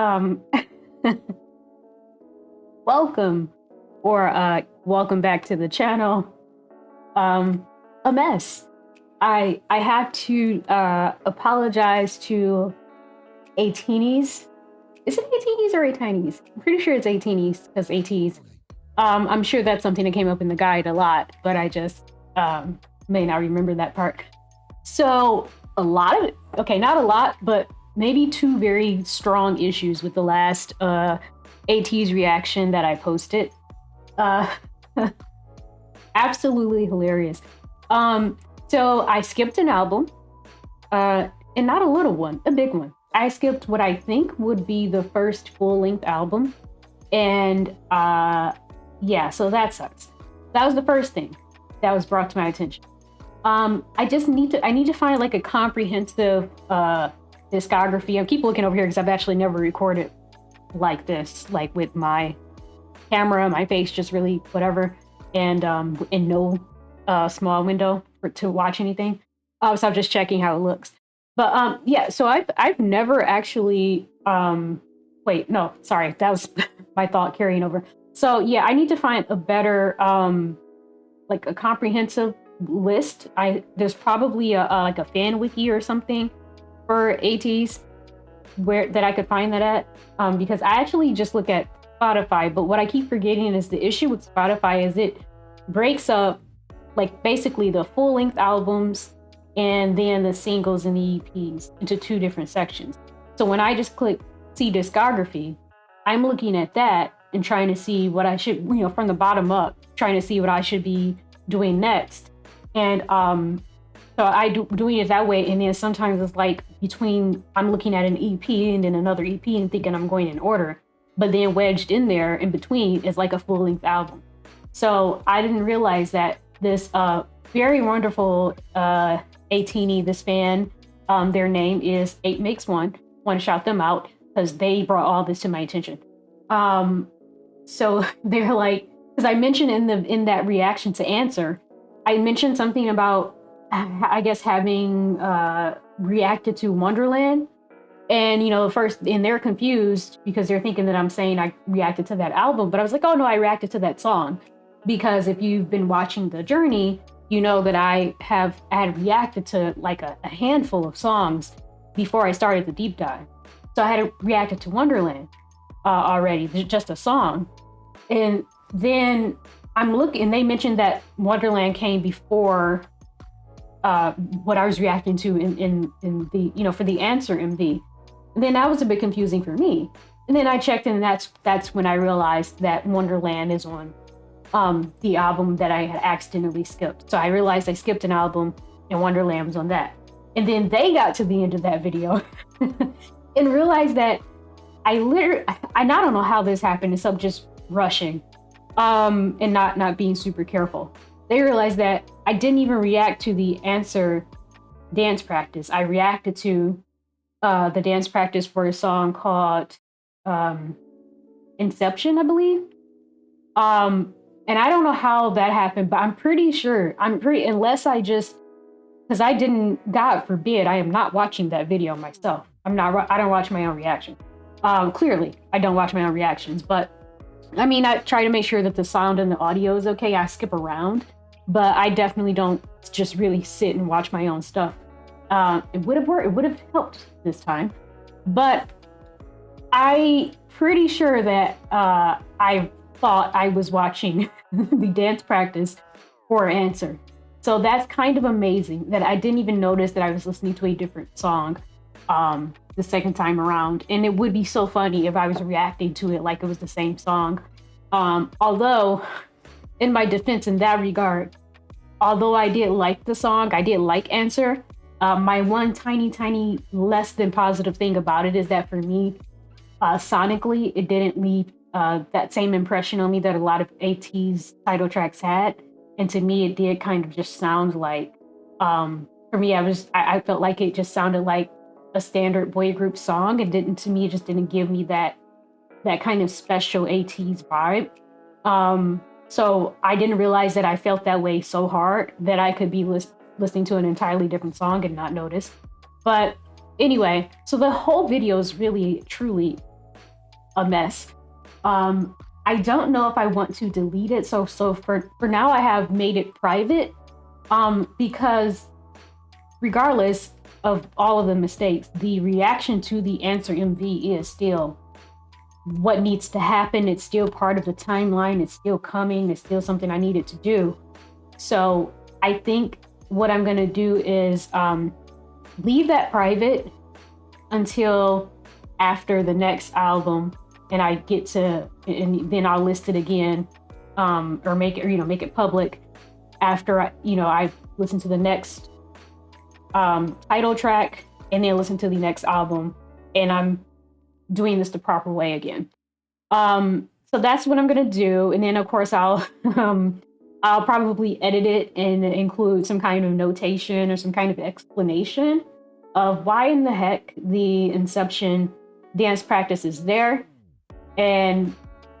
Um, welcome welcome back to the channel. A mess. I have to apologize to ATEEZ. Is it ATEEZ or ATINEZ? I'm pretty sure it's ATEEZ because ATEEZ. I'm sure that's something that came up in the guide a lot, but I just may not remember that part. So a lot of it, okay, not a lot, but maybe two very strong issues with the last ATEEZ reaction that I posted. Uh, absolutely hilarious. So I skipped an album, and not a little one, a big one. I skipped what I think would be the first full-length album, and yeah, so that sucks. That was the first thing that was brought to my attention. I need to find like a comprehensive discography. I keep looking over here because I've actually never recorded like this, like with my camera, my face just really whatever, and in no small window to watch anything. So I'm just checking how it looks. But yeah, so I've never actually wait, no, sorry, that was my thought carrying over. So yeah, I need to find a better like a comprehensive list. There's probably a like a fan wiki or something for ATEEZ where that I could find that at, because I actually just look at Spotify, but what I keep forgetting is the issue with Spotify is it breaks up like basically the full-length albums and then the singles and the EPs into two different sections. So when I just click see discography, I'm looking at that and trying to see what I should, from the bottom up, trying to see what I should be doing next. And so doing it that way, and then sometimes it's like between I'm looking at an EP and then another EP and thinking I'm going in order, but then wedged in there in between is like a full-length album. So I didn't realize that this very wonderful ATEEZ, this fan, their name is 8 Makes One. Want to shout them out because they brought all this to my attention. So they're like, because I mentioned in that reaction to Answer, I mentioned something about, I guess, having reacted to Wonderland. And, first, and they're confused because they're thinking that I'm saying I reacted to that album. But I was like, oh, no, I reacted to that song. Because if you've been watching The Journey, you know that I had reacted to like a handful of songs before I started the deep dive. So I had reacted to Wonderland already, just a song. And then I'm looking, and they mentioned that Wonderland came before what I was reacting to in the, for the Answer MV. And then that was a bit confusing for me. And then I checked, and that's when I realized that Wonderland is on the album that I had accidentally skipped. So I realized I skipped an album and Wonderland was on that. And then they got to the end of that video and realized that I don't know how this happened except just rushing and not being super careful. They realized that I didn't even react to the Answer dance practice. I reacted to the dance practice for a song called Inception, I believe. And I don't know how that happened, but I'm pretty sure, unless because I didn't, God forbid, I am not watching that video myself. I don't watch my own reaction. Clearly, I don't watch my own reactions, but I mean, I try to make sure that the sound and the audio is okay. I skip around, but I definitely don't just really sit and watch my own stuff. It would have worked. It would have helped this time, but I pretty sure that I thought I was watching the dance practice for Answer. So that's kind of amazing that I didn't even notice that I was listening to a different song the second time around. And it would be so funny if I was reacting to it like it was the same song. Although, in my defense in that regard, although I did like the song, I did like Answer, my one tiny less than positive thing about it is that for me, sonically, it didn't leave that same impression on me that a lot of ATEEZ title tracks had. And to me, it did kind of just sound like, for me, I felt like it just sounded like a standard boy group song. To me, it just didn't give me that kind of special ATEEZ vibe. So I didn't realize that I felt that way so hard that I could be listening to an entirely different song and not notice. But anyway, so the whole video is really, truly a mess. I don't know if I want to delete it. So for now, I have made it private, because regardless of all of the mistakes, the reaction to the answer MV is still what needs to happen. It's still part of the timeline. It's still coming. It's still something I needed to do. So I think what I'm going to do is leave that private until after the next album, and I get to, and then I'll list it again, or make it public after I've listened to the next title track, and then listen to the next album, and I'm doing this the proper way again. So that's what I'm gonna do, and then of course I'll probably edit it and include some kind of notation or some kind of explanation of why in the heck the Inception dance practice is there. And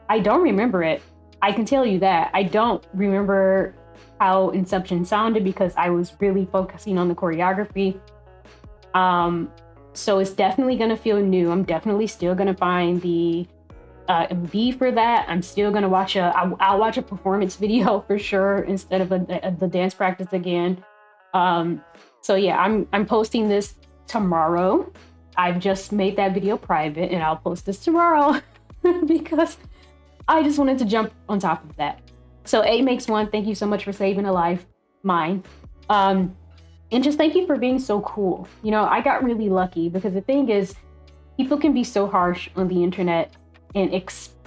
I don't remember it. I can tell you that. I don't remember how Inception sounded because I was really focusing on the choreography. So it's definitely going to feel new. I'm definitely still going to find the MV for that. I'm still going to I'll watch a performance video for sure instead of the dance practice again. So yeah, I'm posting this tomorrow. I've just made that video private and I'll post this tomorrow because I just wanted to jump on top of that. So 8 makes 1, thank you so much for saving a life, mine. And just thank you for being so cool. I got really lucky because the thing is, people can be so harsh on the internet, and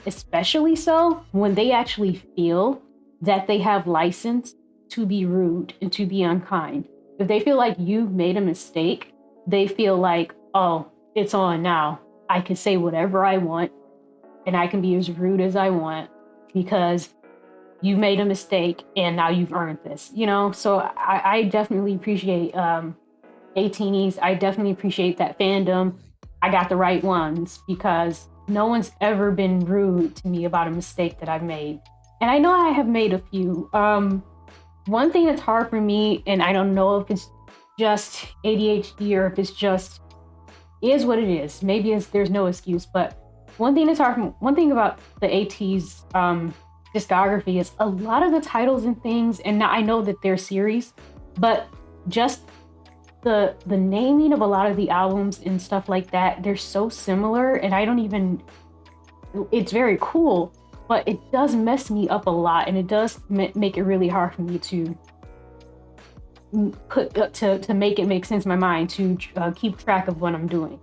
especially so when they actually feel that they have license to be rude and to be unkind. If they feel like you've made a mistake, they feel like, oh, it's on now. I can say whatever I want and I can be as rude as I want because you made a mistake and now you've earned this, So I definitely appreciate ATEEZ. I definitely appreciate that fandom. I got the right ones because no one's ever been rude to me about a mistake that I've made. And I know I have made a few. One thing that's hard for me, and I don't know if it's just ADHD or if it's just is what it is. Maybe there's no excuse, but one thing about the ATEEZ discography is a lot of the titles and things, and now I know that they're series, but just the naming of a lot of the albums and stuff like that, they're so similar, and it's very cool, but it does mess me up a lot, and it does make it really hard for me to to make it make sense in my mind, to keep track of what I'm doing.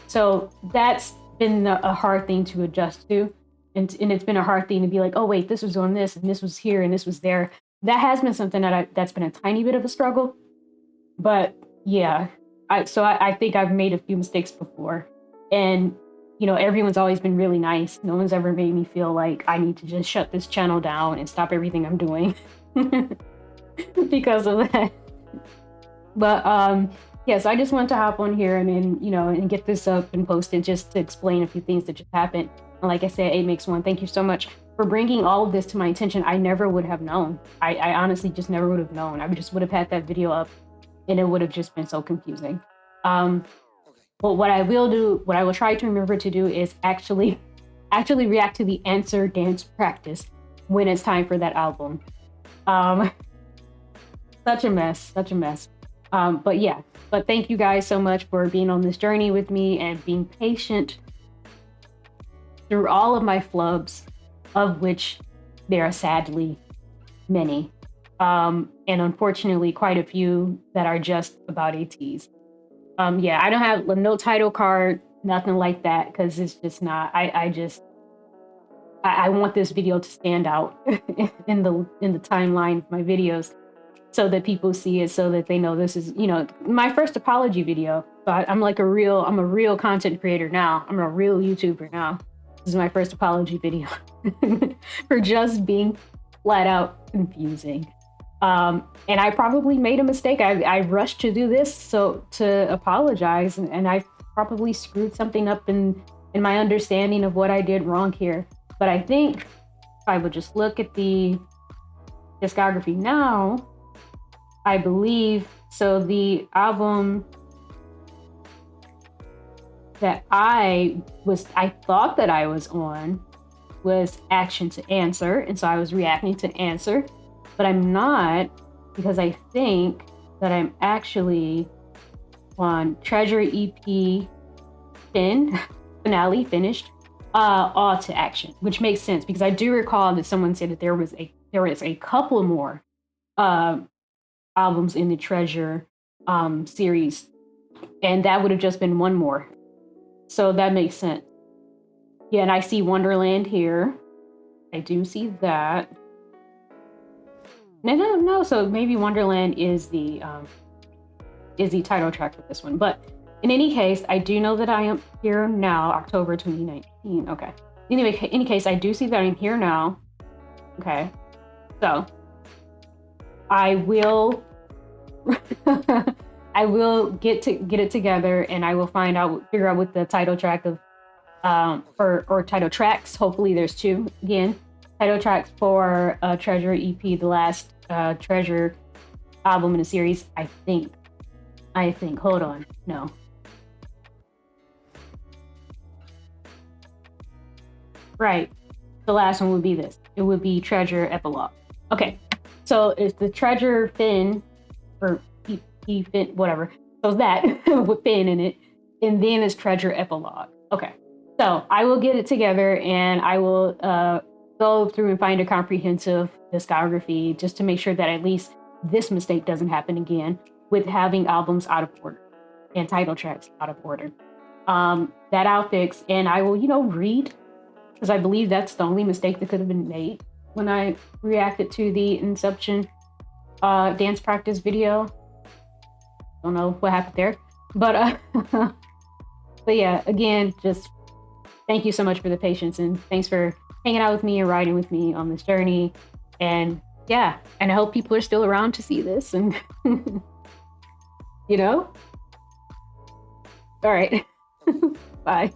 So that's been a hard thing to adjust to. And it's been a hard thing to be like, oh, wait, this was on this, and this was here, and this was there. That has been something that's been a tiny bit of a struggle. But yeah, I think I've made a few mistakes before. And, everyone's always been really nice. No one's ever made me feel like I need to just shut this channel down and stop everything I'm doing because of that. But yes, I just wanted to hop on here and get this up and post it just to explain a few things that just happened. And like I said, 8 makes 1. Thank you so much for bringing all of this to my attention. I never would have known. I honestly just never would have known. I just would have had that video up and it would have just been so confusing. But what I will try to remember to do is actually react to the answer dance practice when it's time for that album. Such a mess. But thank you guys so much for being on this journey with me and being patient through all of my flubs, of which there are sadly many. And unfortunately, quite a few that are just about ATEEZ. I don't have no title card, nothing like that, because it's just not. I want this video to stand out in the timeline of my videos, so that people see it, so that they know this is my first apology video. So I'm a real content creator now. I'm a real YouTuber now. This is my first apology video for just being flat out confusing. And I probably made a mistake. I rushed to do this to apologize, and I probably screwed something up in my understanding of what I did wrong here. But I think if I would just look at the discography now, I believe so. The album that I thought that I was on was action to answer. And so I was reacting to answer, but I'm not, because I think that I'm actually on Treasure EP finale finished, all to action, which makes sense because I do recall that someone said that there was a couple more albums in the Treasure series, and that would have just been one more. So that makes sense. Yeah, and I see Wonderland here. I do see that. No. So maybe Wonderland is the title track for this one. But in any case, I do know that I am here now, October 2019. Okay. Anyway, in any case, I do see that I'm here now. Okay. So I will I will get it together, and I will figure out what the title track of or title tracks. Hopefully there's two again. Title tracks for Treasure EP, the last Treasure album in the series. I think. Hold on. No. Right. The last one would be this. It would be Treasure Epilogue. Okay. So it's the Treasure Fin, or Fin, whatever. So that with Fin in it, and then it's Treasure Epilogue. Okay. So I will get it together, and I will go through and find a comprehensive discography just to make sure that at least this mistake doesn't happen again with having albums out of order and title tracks out of order. That I'll fix, and I will, read, because I believe that's the only mistake that could have been made when I reacted to the Inception dance practice video. Don't know what happened there, but but yeah, again, just thank you so much for the patience, and thanks for hanging out with me and riding with me on this journey. And yeah, and I hope people are still around to see this, and all right. Bye.